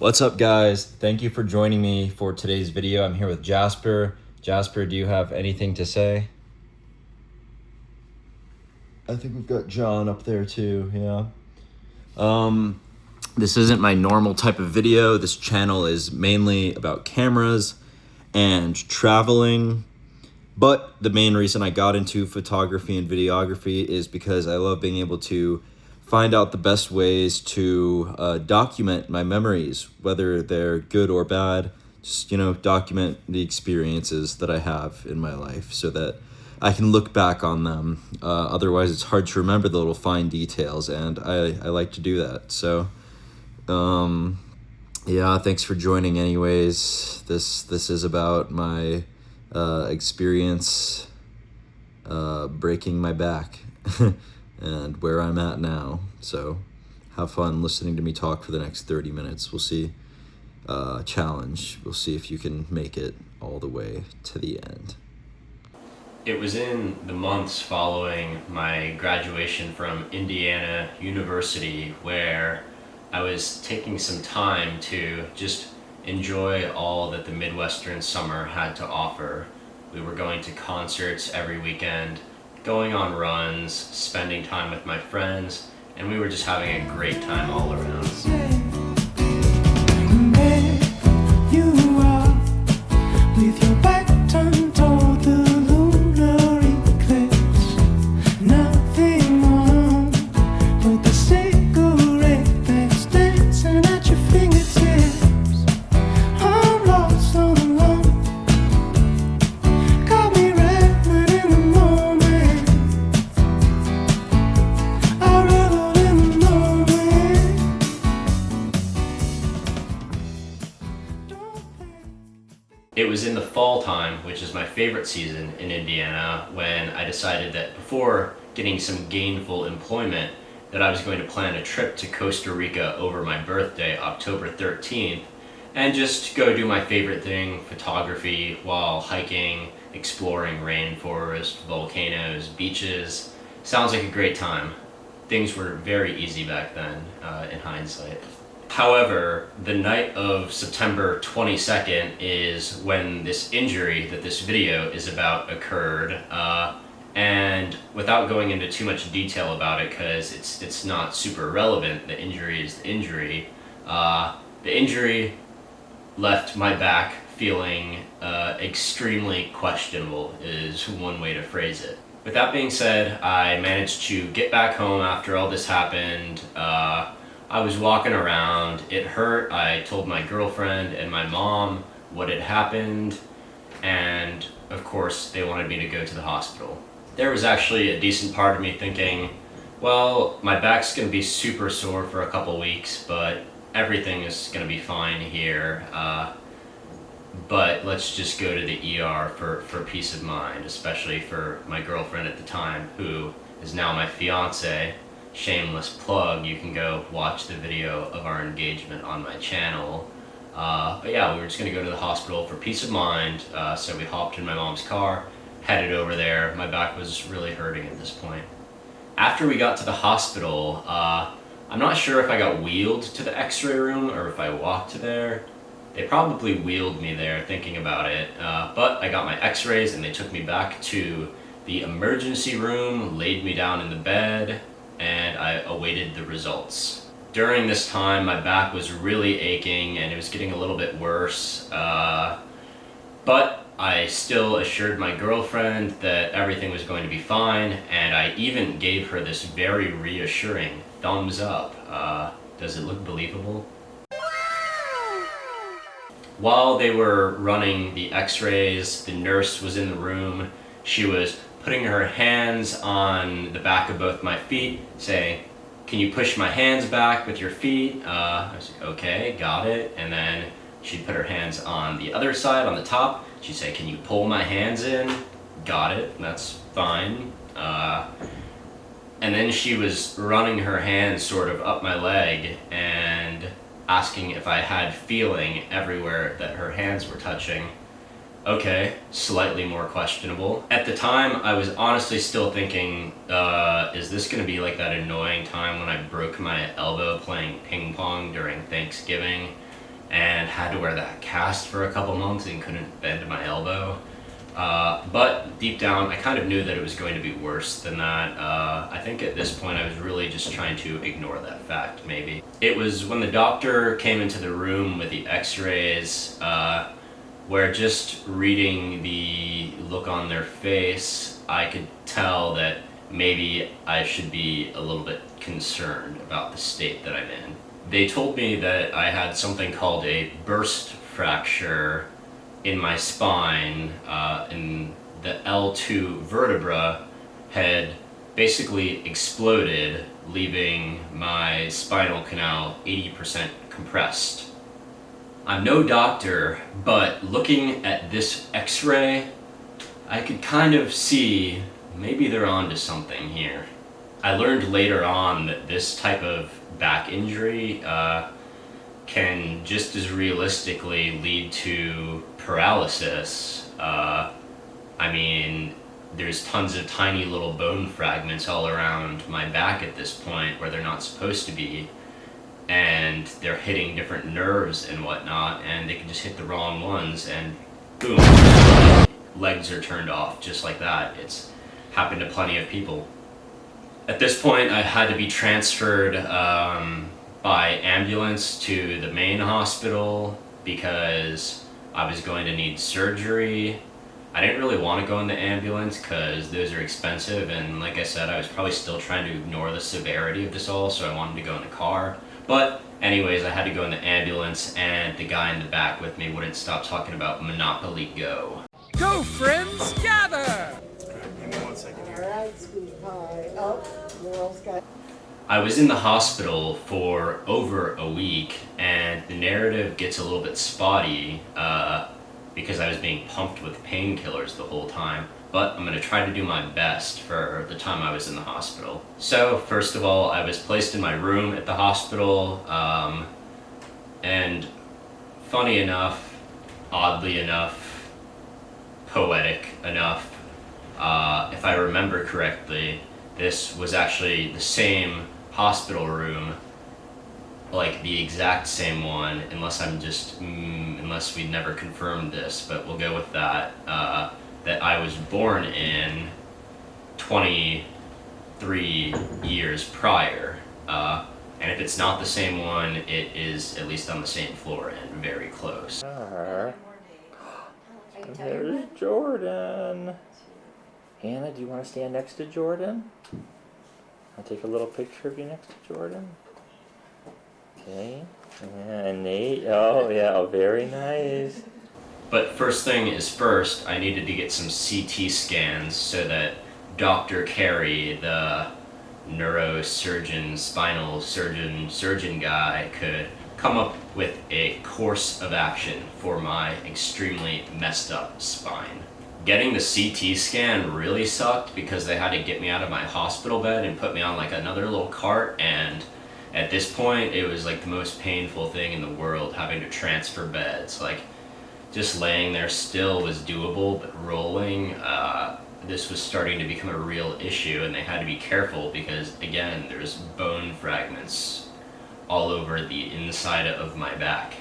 What's up, guys? Thank you for joining me for today's video. I'm here with Jasper. Jasper, do you have anything to say? I think we've got John up there too, yeah. This isn't my normal type of video. This channel is mainly about cameras and traveling. But the main reason I got into photography and videography is because I love being able to find out the best ways to document my memories, whether they're good or bad. Just, document the experiences that I have in my life so that I can look back on them. Otherwise, it's hard to remember the little fine details, and I like to do that. So, yeah, thanks for joining anyways. This is about my experience breaking my back and where I'm at now. So have fun listening to me talk for the next 30 minutes. We'll see. Challenge. We'll see if you can make it all the way to the end. It was in the months following my graduation from Indiana University where I was taking some time to just enjoy all that the Midwestern summer had to offer. We were going to concerts every weekend, going on runs, spending time with my friends, and we were just having a great time all around. It was in the fall time, which is my favorite season in Indiana, when I decided that before getting some gainful employment, that I was going to plan a trip to Costa Rica over my birthday, October 13th, and just go do my favorite thing, photography, while hiking, exploring rainforest, volcanoes, beaches. Sounds like a great time. Things were very easy back then, in hindsight. However, the night of September 22nd is when this injury that this video is about occurred, and without going into too much detail about it because it's not super relevant, the injury is the injury. The injury left my back feeling extremely questionable is one way to phrase it. With that being said, I managed to get back home after all this happened. I was walking around, it hurt, I told my girlfriend and my mom what had happened, and of course they wanted me to go to the hospital. There was actually a decent part of me thinking, well, my back's gonna be super sore for a couple weeks, but everything is gonna be fine here, but let's just go to the ER for peace of mind, especially for my girlfriend at the time, who is now my fiance. Shameless plug, you can go watch the video of our engagement on my channel. But yeah, we were just gonna go to the hospital for peace of mind, so we hopped in my mom's car, headed over there. My back was really hurting at this point. After we got to the hospital, I'm not sure if I got wheeled to the x-ray room or if I walked there. They probably wheeled me there, thinking about it, but I got my x-rays and they took me back to the emergency room, laid me down in the bed, and I awaited the results. During this time, my back was really aching and it was getting a little bit worse, but I still assured my girlfriend that everything was going to be fine, and I even gave her this very reassuring thumbs up. Does it look believable? While they were running the x-rays, the nurse was in the room. She was putting her hands on the back of both my feet, saying, "Can you push my hands back with your feet?" I was like, okay, got it. And then she'd put her hands on the other side, on the top. She'd say, "Can you pull my hands in?" Got it, that's fine. And then she was running her hands sort of up my leg and asking if I had feeling everywhere that her hands were touching. Okay, slightly more questionable. At the time, I was honestly still thinking, is this gonna be like that annoying time when I broke my elbow playing ping pong during Thanksgiving? and had to wear that cast for a couple months and couldn't bend my elbow. But deep down, I kind of knew that it was going to be worse than that. I think at this point I was really just trying to ignore that fact, maybe. It was when the doctor came into the room with the x-rays, where just reading the look on their face, I could tell that maybe I should be a little bit concerned about the state that I'm in. They told me that I had something called a burst fracture in my spine, and the L2 vertebra had basically exploded, leaving my spinal canal 80% compressed. I'm no doctor, but looking at this x-ray, I could kind of see maybe they're onto something here. I learned later on that this type of back injury can just as realistically lead to paralysis. I mean, there's tons of tiny little bone fragments all around my back at this point where they're not supposed to be, and they're hitting different nerves and whatnot, and they can just hit the wrong ones and boom, legs are turned off just like that. It's happened to plenty of people. At this point, I had to be transferred by ambulance to the main hospital because I was going to need surgery. I didn't really want to go in the ambulance because those are expensive, and like I said, I was probably still trying to ignore the severity of this all, so I wanted to go in the car. But anyways, I had to go in the ambulance, and the guy in the back with me wouldn't stop talking about Monopoly Go. Go, friends, gather! Give me 1 second here. All right, sweet pie. Oh, Laurel's got... I was in the hospital for over a week, and the narrative gets a little bit spotty because I was being pumped with painkillers the whole time, but I'm going to try to do my best for the time I was in the hospital. So, first of all, I was placed in my room at the hospital, and funny enough, oddly enough, poetic enough, if I remember correctly, this was actually the same hospital room, like the exact same one, unless I'm just, unless we never confirmed this, but we'll go with that, that I was born in 23 years prior. And if it's not the same one, it is at least on the same floor and very close. There's Jordan. Hannah, do you want to stand next to Jordan? I'll take a little picture of you next to Jordan. Okay. And Nate. Oh, yeah, very nice. But first thing is first, I needed to get some CT scans so that Dr. Carey, the neurosurgeon, spinal surgeon guy, could come up with a course of action for my extremely messed up spine. Getting the CT scan really sucked because they had to get me out of my hospital bed and put me on like another little cart, and at this point it was like the most painful thing in the world having to transfer beds. Like, just laying there still was doable, but rolling, this was starting to become a real issue, and they had to be careful because, again, there's bone fragments all over the inside of my back.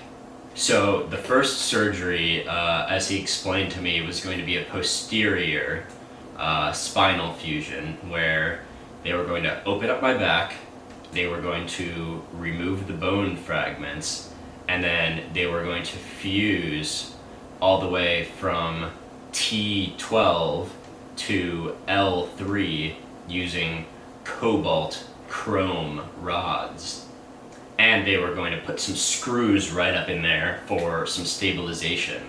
So the first surgery, as he explained to me, was going to be a posterior spinal fusion, where they were going to open up my back, they were going to remove the bone fragments, and then they were going to fuse all the way from T12 to L3 using cobalt chrome rods. And they were going to put some screws right up in there for some stabilization,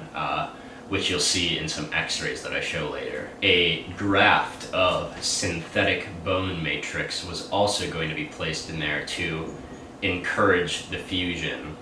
which you'll see in some x-rays that I show later. A graft of synthetic bone matrix was also going to be placed in there to encourage the fusion.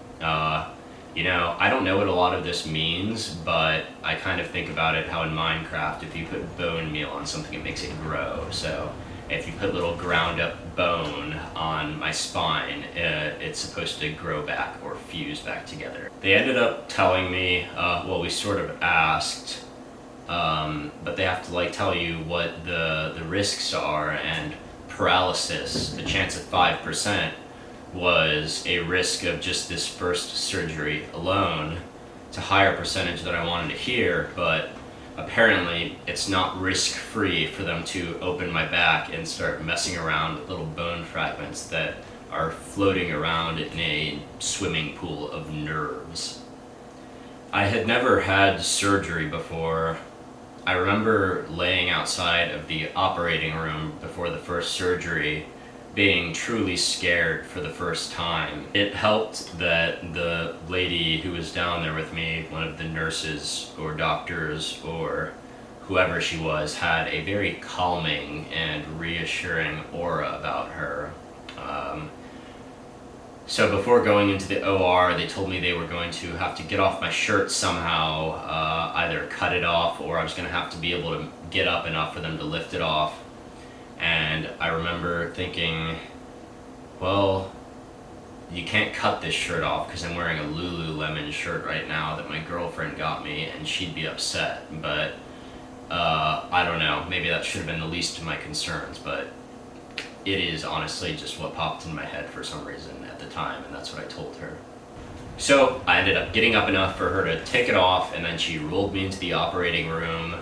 You know, I don't know what a lot of this means, but I kind of think about it how in Minecraft, if you put bone meal on something, it makes it grow. So if you put little ground up bone on my spine, it's supposed to grow back or fuse back together. They ended up telling me, well, we sort of asked, but they have to like tell you what the risks are, and paralysis, the chance of 5%, was a risk of just this first surgery alone. It's a higher percentage that I wanted to hear, but apparently it's not risk-free for them to open my back and start messing around with little bone fragments that are floating around in a swimming pool of nerves. I had never had surgery before. I remember laying outside of the operating room before the first surgery, being truly scared for the first time. It helped that the lady who was down there with me, one of the nurses or doctors or whoever she was, had a very calming and reassuring aura about her. So before going into the OR, they told me they were going to have to get off my shirt somehow, either cut it off or I was going to have to be able to get up enough for them to lift it off. And I remember thinking, well, you can't cut this shirt off because I'm wearing a Lululemon shirt right now that my girlfriend got me and she'd be upset. But I don't know, maybe that should have been the least of my concerns, but it is honestly just what popped in my head for some reason at the time, and that's what I told her. So I ended up getting up enough for her to take it off, and then she rolled me into the operating room,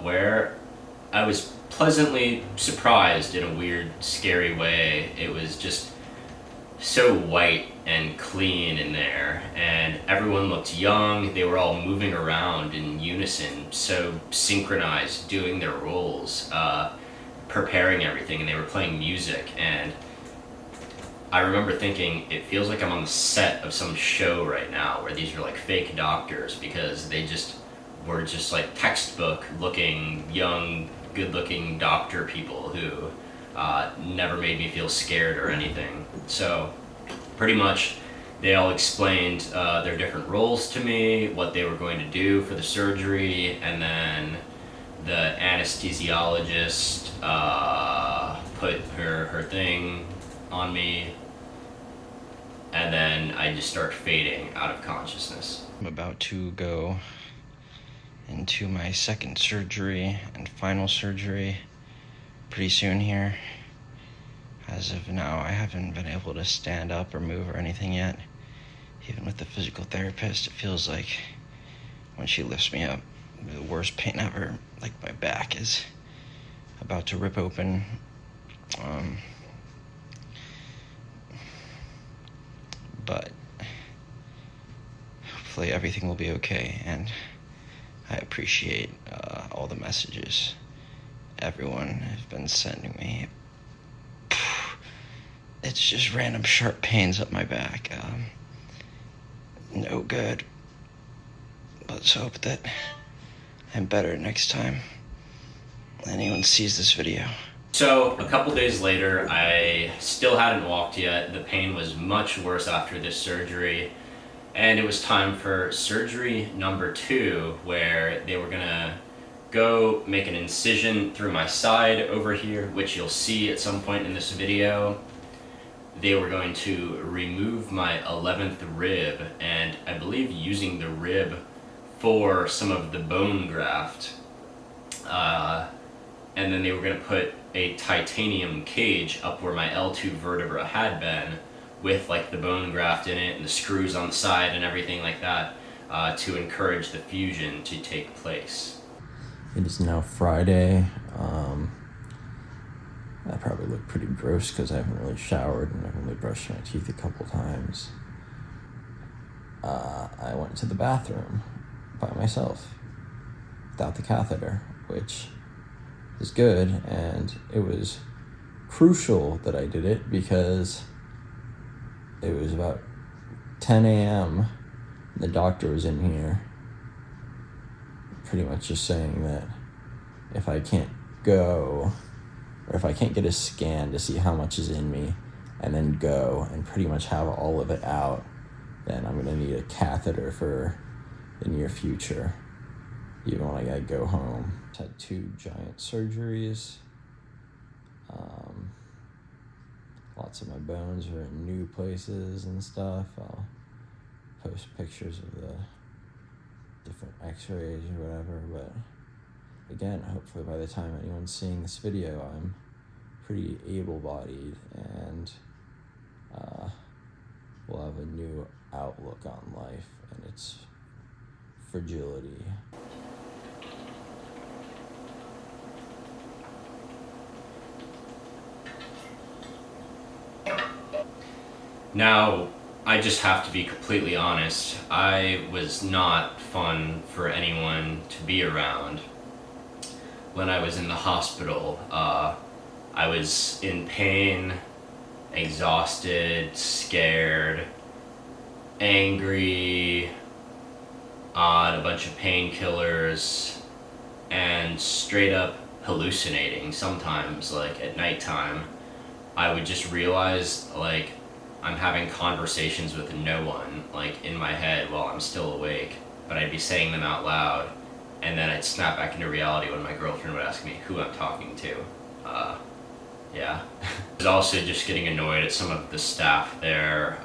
where I was pleasantly surprised in a weird, scary way. It was just so white and clean in there, and everyone looked young. They were all moving around in unison, so synchronized, doing their roles, preparing everything, and they were playing music. And I remember thinking, it feels like I'm on the set of some show right now where these are like fake doctors, because they just were just like textbook looking, young, good looking doctor people who never made me feel scared or anything. So pretty much they all explained their different roles to me, what they were going to do for the surgery, and then the anesthesiologist put her thing on me, and then I just start fading out of consciousness. I'm about to go into my second surgery and final surgery pretty soon here. As of now, I haven't been able to stand up or move or anything yet. Even with the physical therapist, it feels like when she lifts me up, the worst pain ever, like my back is about to rip open. But hopefully everything will be okay, and I appreciate all the messages everyone has been sending me. It's just random sharp pains up my back. No good. Let's hope that I'm better next time anyone sees this video. So a couple days later, I still hadn't walked yet. The pain was much worse after this surgery, and it was time for surgery number 2, where they were gonna go make an incision through my side over here, which you'll see at some point in this video. They were going to remove my 11th rib, and I believe using the rib for some of the bone graft. And then they were going to put a titanium cage up where my L2 vertebra had been, with like the bone graft in it and the screws on the side and everything like that, to encourage the fusion to take place. It is now Friday. I probably look pretty gross because I haven't really showered and I've only brushed my teeth a couple times. I went to the bathroom by myself without the catheter, which is good, and it was crucial that I did it because it was about 10 a.m. The doctor was in here pretty much just saying that if I can't go, or if I can't get a scan to see how much is in me and then go and pretty much have all of it out, then I'm going to need a catheter for the near future, even when I gotta go home. I've had 2 giant surgeries. Lots of my bones are in new places and stuff. I'll post pictures of the different x-rays or whatever, but again, hopefully by the time anyone's seeing this video, I'm pretty able-bodied, and we'll have a new outlook on life and its fragility. Now, I just have to be completely honest. I was not fun for anyone to be around. When I was in the hospital, I was in pain, exhausted, scared, angry, on a bunch of painkillers, and straight up hallucinating sometimes. Like at nighttime, I would just realize like I'm having conversations with no one, like in my head while I'm still awake, but I'd be saying them out loud, and then I'd snap back into reality when my girlfriend would ask me who I'm talking to. Yeah. I was also just getting annoyed at some of the staff there.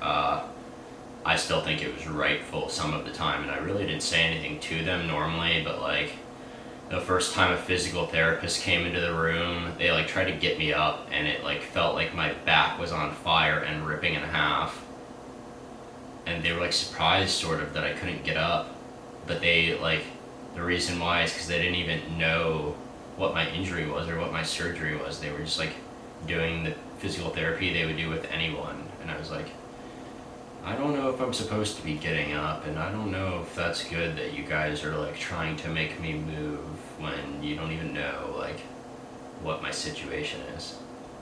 I still think it was rightful some of the time, and I really didn't say anything to them normally, but like the first time a physical therapist came into the room, they like tried to get me up, and it like felt like my back was on fire and ripping in half. And they were like surprised sort of that I couldn't get up, but they like, the reason why is because they didn't even know what my injury was or what my surgery was. They were just like doing the physical therapy they would do with anyone, and I was like, I don't know if I'm supposed to be getting up, and I don't know if that's good that you guys are like trying to make me move when you don't even know like what my situation is.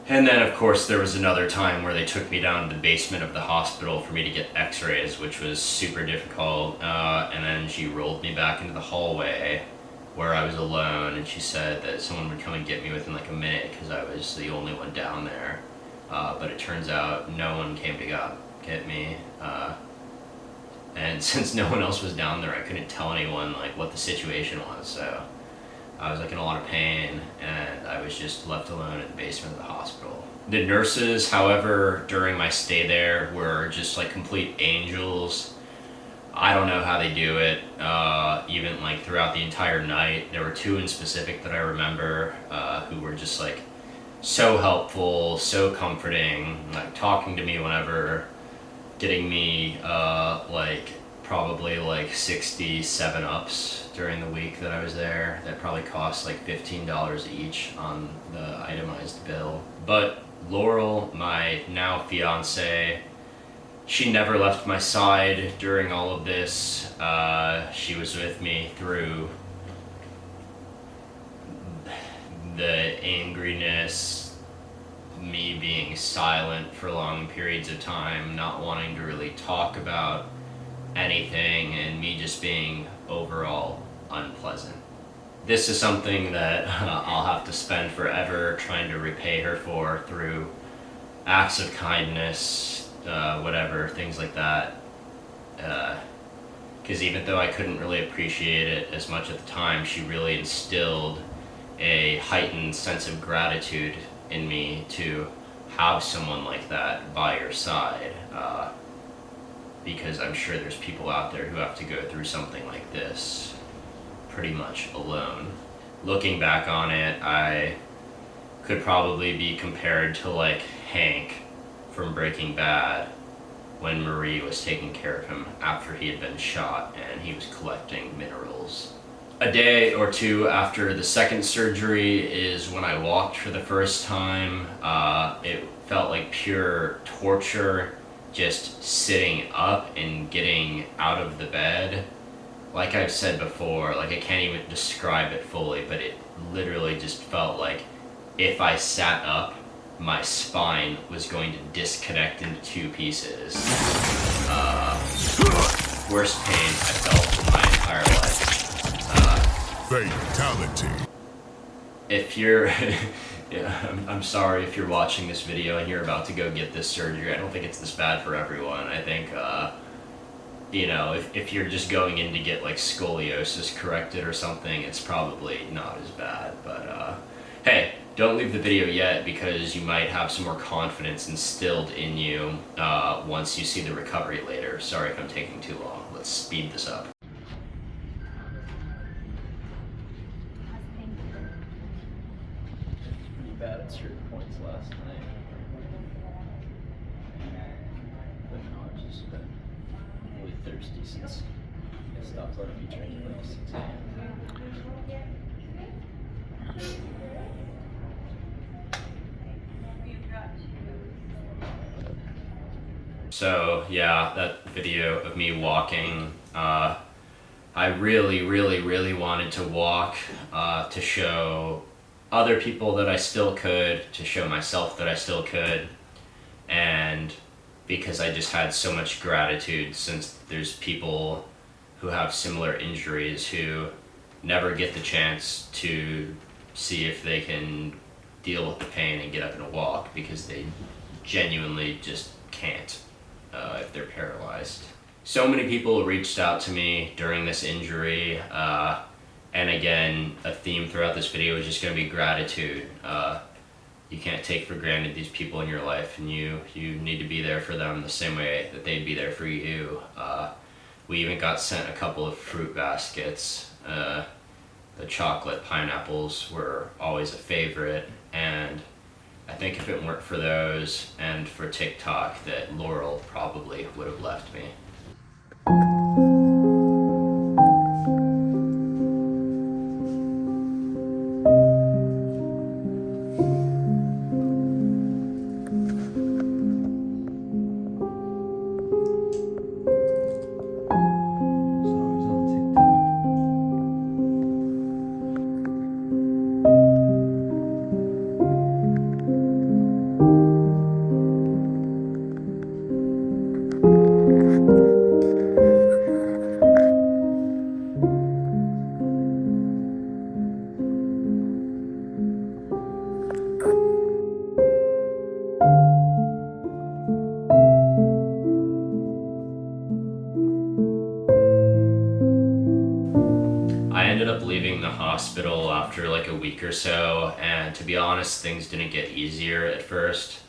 And then of course there was another time where they took me down to the basement of the hospital for me to get x-rays, which was super difficult, and then she rolled me back into the hallway where I was alone, and she said that someone would come and get me within like a minute because I was the only one down there, but it turns out no one came to get me, and since no one else was down there, I couldn't tell anyone like what the situation was, so I was like in a lot of pain, and I was just left alone in the basement of the hospital. The nurses, however, during my stay there were just like complete angels. I don't know how they do it, even like throughout the entire night. There were two in specific that I remember, who were just like so helpful, so comforting, like talking to me whenever, getting me like probably like 67 ups during the week that I was there. That probably cost like $15 each on the itemized bill. But Laurel, my now fiance, she never left my side during all of this. She was with me through the angriness, me being silent for long periods of time, not wanting to really talk about anything, and me just being overall unpleasant. This is something that I'll have to spend forever trying to repay her for through acts of kindness, whatever, things like that. Because even though I couldn't really appreciate it as much at the time, she really instilled a heightened sense of gratitude in me to have someone like that by your side, because I'm sure there's people out there who have to go through something like this pretty much alone. Looking back on it, I could probably be compared to like Hank from Breaking Bad when Marie was taking care of him after he had been shot and he was collecting minerals. A day or two after the second surgery is when I walked for the first time. It felt like pure torture just sitting up and getting out of the bed. Like I've said before, like I can't even describe it fully, but it literally just felt like if I sat up, my spine was going to disconnect into two pieces. Worst pain I felt in my entire life. Fatality. If you're, yeah, I'm sorry if you're watching this video and you're about to go get this surgery. I don't think it's this bad for everyone. I think, you know, if you're just going in to get like scoliosis corrected or something, it's probably not as bad. But hey, don't leave the video yet, because you might have some more confidence instilled in you once you see the recovery later. Sorry if I'm taking too long. Let's speed this up. Bad at certain points last night. since I stopped letting me drink at like 6 a.m. So yeah, that video of me walking, I really wanted to walk to show other people that I still could, to show myself that I still could, and because I just had so much gratitude, since there's people who have similar injuries who never get the chance to see if they can deal with the pain and get up and walk, because they genuinely just can't if they're paralyzed. So many people reached out to me during this injury, and again, a theme throughout this video is just going to be gratitude. You can't take for granted these people in your life, and you need to be there for them the same way that they'd be there for you. We even got sent a couple of fruit baskets. The chocolate pineapples were always a favorite, and I think if it weren't for those and for TikTok, that Laurel probably would have left me. I ended up leaving the hospital after like a week or so, and to be honest, things didn't get easier at first.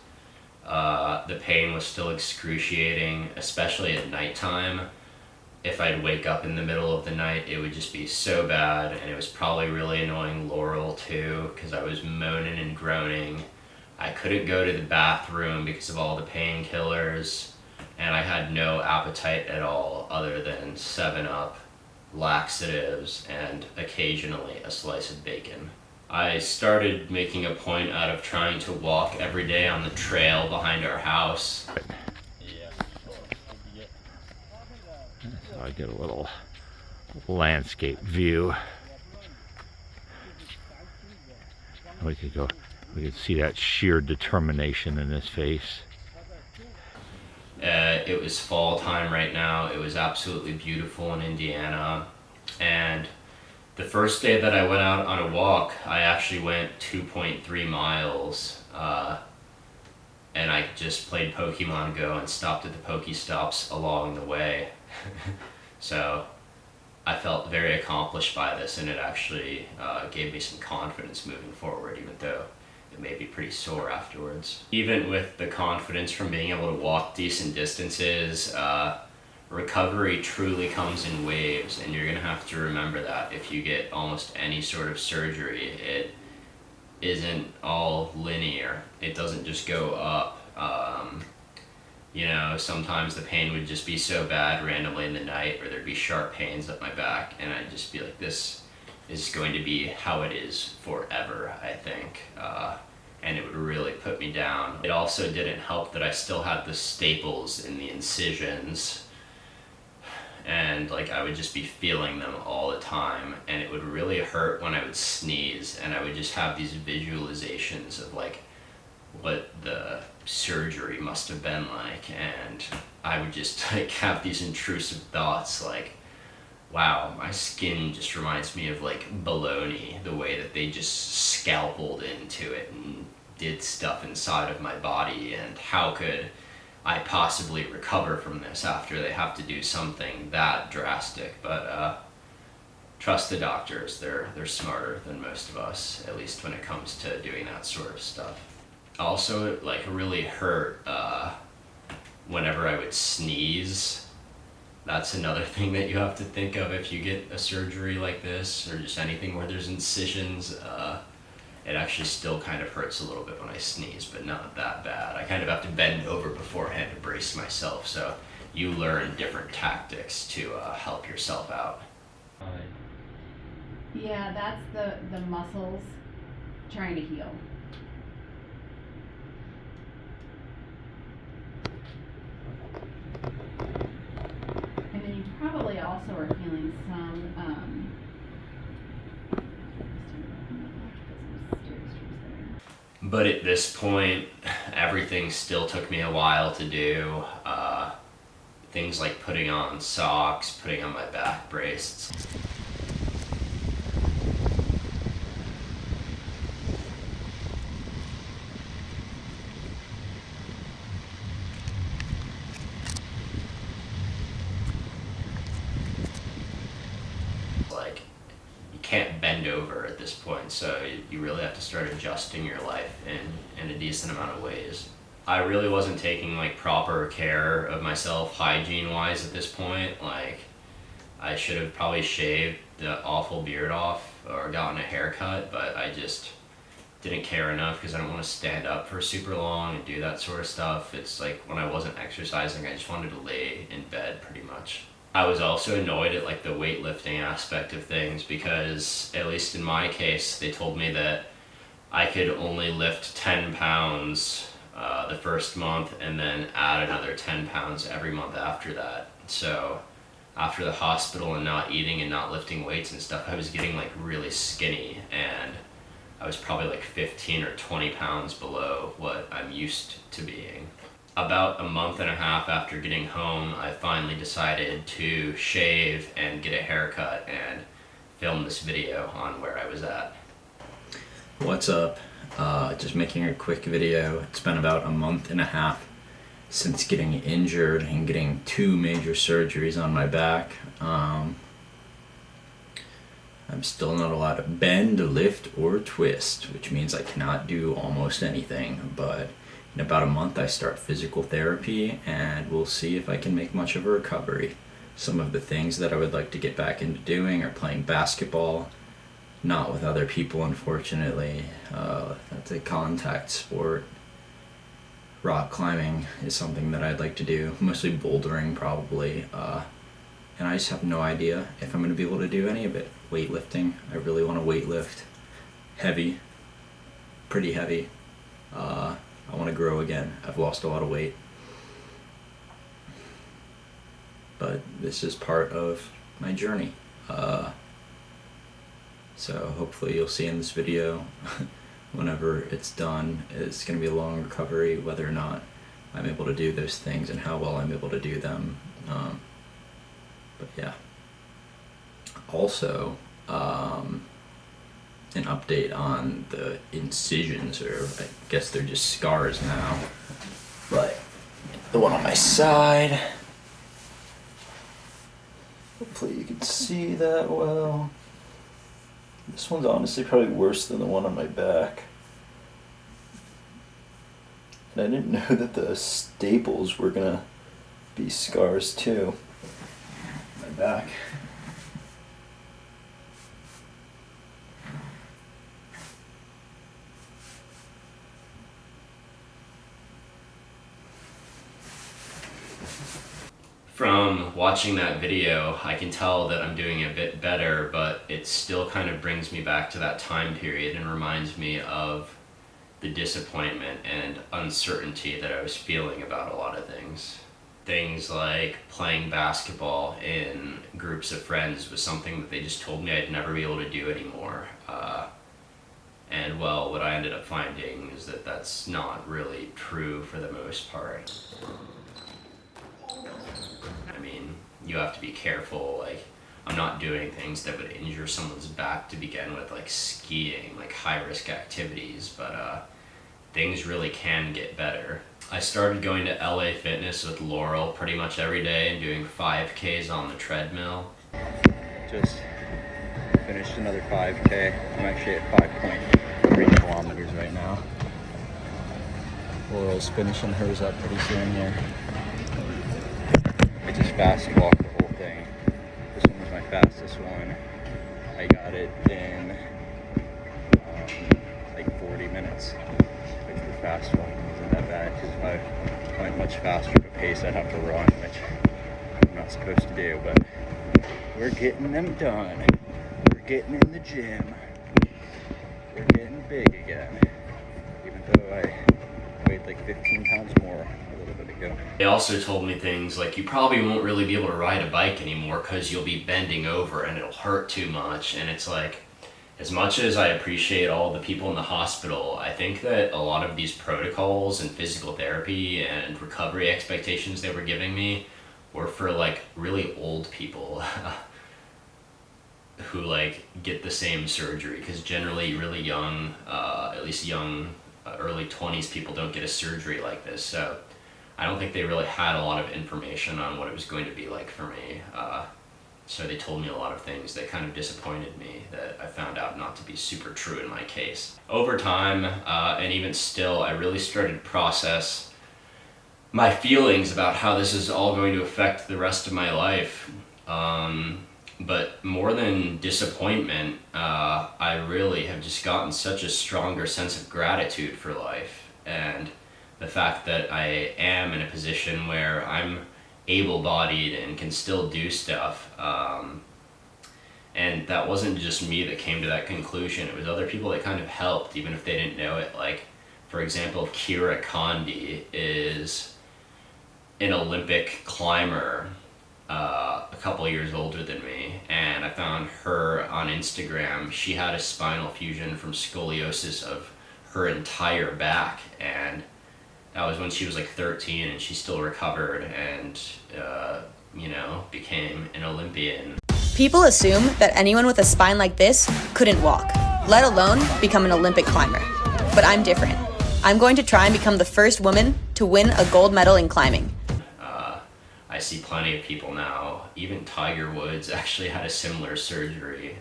The pain was still excruciating, especially at nighttime. If I'd wake up in the middle of the night, it would just be so bad, and it was probably really annoying Laurel too, because I was moaning and groaning. I couldn't go to the bathroom because of all the painkillers, and I had no appetite at all other than 7-Up, laxatives, and occasionally a slice of bacon. I started making a point out of trying to walk every day on the trail behind our house. So I get a little landscape view. We could see that sheer determination in his face. It was fall time right now. It was absolutely beautiful in Indiana. And the first day that I went out on a walk, I actually went 2.3 miles. And I just played Pokemon Go and stopped at the Pokestops along the way. So I felt very accomplished by this, and it actually gave me some confidence moving forward, even though it made me pretty sore afterwards. Even with the confidence from being able to walk decent distances, recovery truly comes in waves, and you're gonna have to remember that if you get almost any sort of surgery. It isn't all linear. It doesn't just go up. You know, sometimes the pain would just be so bad randomly in the night, or there'd be sharp pains up my back, and I'd just be like, this is going to be how it is forever, I think. And it would really put me down. It also didn't help that I still had the staples in the incisions, and like I would just be feeling them all the time, and it would really hurt when I would sneeze, and I would just have these visualizations of like what the surgery must have been like, and I would just like have these intrusive thoughts like, wow, my skin just reminds me of like bologna, the way that they just scalpeled into it and did stuff inside of my body, and how could I possibly recover from this after they have to do something that drastic? But trust the doctors, they're smarter than most of us, at least when it comes to doing that sort of stuff. Also, it like really hurt whenever I would sneeze. That's another thing that you have to think of if you get a surgery like this, or just anything where there's incisions. It actually still kind of hurts a little bit when I sneeze, but not that bad. I kind of have to bend over beforehand to brace myself, so you learn different tactics to help yourself out. Yeah, that's the muscles trying to heal. And then you probably also are feeling some but at this point, everything still took me a while to do. Things like putting on socks, putting on my back braces. Like, you can't bend over at this point, so you really have to start adjusting your life in a decent amount of ways. I really wasn't taking like proper care of myself hygiene wise at this point. Like, I should have probably shaved the awful beard off or gotten a haircut, but I just didn't care enough because I don't want to stand up for super long and do that sort of stuff. It's like when I wasn't exercising, I just wanted to lay in bed pretty much. I was also annoyed at like the weightlifting aspect of things because, at least in my case, they told me that I could only lift 10 pounds the first month and then add another 10 pounds every month after that. So after the hospital and not eating and not lifting weights and stuff, I was getting like really skinny, and I was probably like 15 or 20 pounds below what I'm used to being. About a month and a half after getting home, I finally decided to shave and get a haircut and film this video on where I was at. What's up? Just making a quick video. It's been about a month and a half since getting injured and getting 2 major surgeries on my back. I'm still not allowed to bend, lift, or twist, which means I cannot do almost anything. But in about a month I start physical therapy, and we'll see if I can make much of a recovery. Some of the things that I would like to get back into doing are playing basketball. Not with other people, unfortunately. That's a contact sport. Rock climbing is something that I'd like to do, mostly bouldering probably. And I just have no idea if I'm going to be able to do any of it. Weightlifting, I really want to weightlift. Heavy, pretty heavy. I want to grow again. I've lost a lot of weight. But this is part of my journey. So hopefully you'll see in this video, whenever it's done, it's going to be a long recovery, whether or not I'm able to do those things and how well I'm able to do them. But yeah. Also, an update on the incisions, or I guess they're just scars now. But the one on my side, hopefully you can see that well. This one's honestly probably worse than the one on my back. And I didn't know that the staples were gonna be scars too. My back. From watching that video, I can tell that I'm doing a bit better, but it still kind of brings me back to that time period and reminds me of the disappointment and uncertainty that I was feeling about a lot of things. Things like playing basketball in groups of friends was something that they just told me I'd never be able to do anymore. And well, what I ended up finding is that that's not really true for the most part. I mean, you have to be careful. Like, I'm not doing things that would injure someone's back to begin with, like skiing, like high-risk activities, but things really can get better. I started going to LA Fitness with Laurel pretty much every day and doing 5Ks on the treadmill. Just finished another 5K. I'm actually at 5.3 kilometers right now. Laurel's finishing hers up pretty soon here. I just fast walked the whole thing. This one was my fastest one. I got it in like 40 minutes. Which the fast one wasn't that bad, because if I went much faster at a pace, I'd have to run, which We're getting them done. We're getting in the gym. We're getting big again. Even though I weighed like 15 pounds more a little bit ago. They also told me things like you probably won't really be able to ride a bike anymore because you'll be bending over and it'll hurt too much. And it's like, as much as I appreciate all the people in the hospital, I think that a lot of these protocols and physical therapy and recovery expectations they were giving me were for like really old people who like get the same surgery, because generally really young, at least young, early 20s people don't get a surgery like this. So I don't think they really had a lot of information on what it was going to be like for me. So they told me a lot of things that kind of disappointed me that I found out not to be super true in my case. Over time, and even still, I really started to process my feelings about how this is all going to affect the rest of my life. But more than disappointment, I really have just gotten such a stronger sense of gratitude for life, and the fact that I am in a position where I'm able-bodied and can still do stuff. And that wasn't just me that came to that conclusion. It was other people that kind of helped, even if they didn't know it. Like, for example, Kira Condi is an Olympic climber, a couple years older than me, and I found her on Instagram. She had a spinal fusion from scoliosis of her entire back, and that was when she was like 13, and she still recovered and, became an Olympian. People assume that anyone with a spine like this couldn't walk, let alone become an Olympic climber. But I'm different. I'm going to try and become the first woman to win a gold medal in climbing. I see plenty of people now. Even Tiger Woods actually had a similar surgery.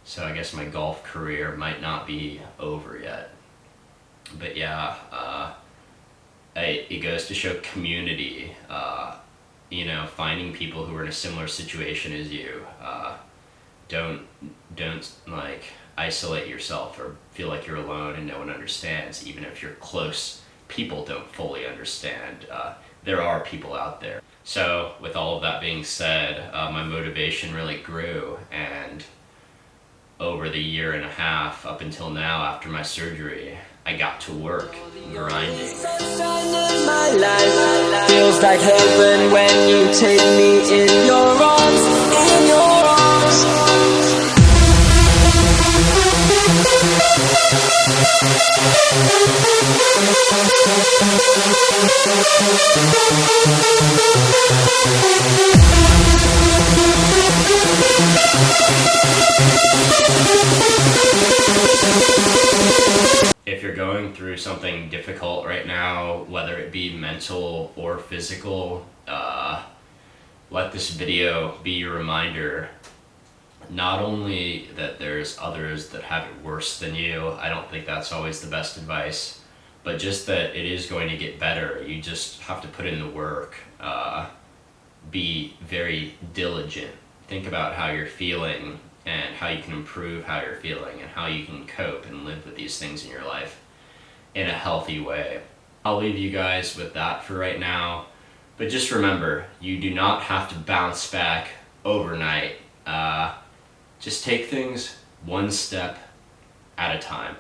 So I guess my golf career might not be over yet. But yeah, it goes to show community, finding people who are in a similar situation as you. Don't like isolate yourself or feel like you're alone and no one understands. Even if you're close, people don't fully understand. There are people out there. So with all of that being said, my motivation really grew, and over the year and a half up until now after my surgery, I got to work grinding. My life feels like heaven when you take me in your arms, in your arms. If you're going through something difficult right now, whether it be mental or physical, let this video be your reminder, not only that there's others that have it worse than you. I don't think that's always the best advice, but just that it is going to get better. You just have to put in the work, be very diligent, think about how you're feeling and how you can improve how you're feeling and how you can cope and live with these things in your life in a healthy way. I'll leave you guys with that for right now, but just remember, you do not have to bounce back overnight. Just take things one step at a time.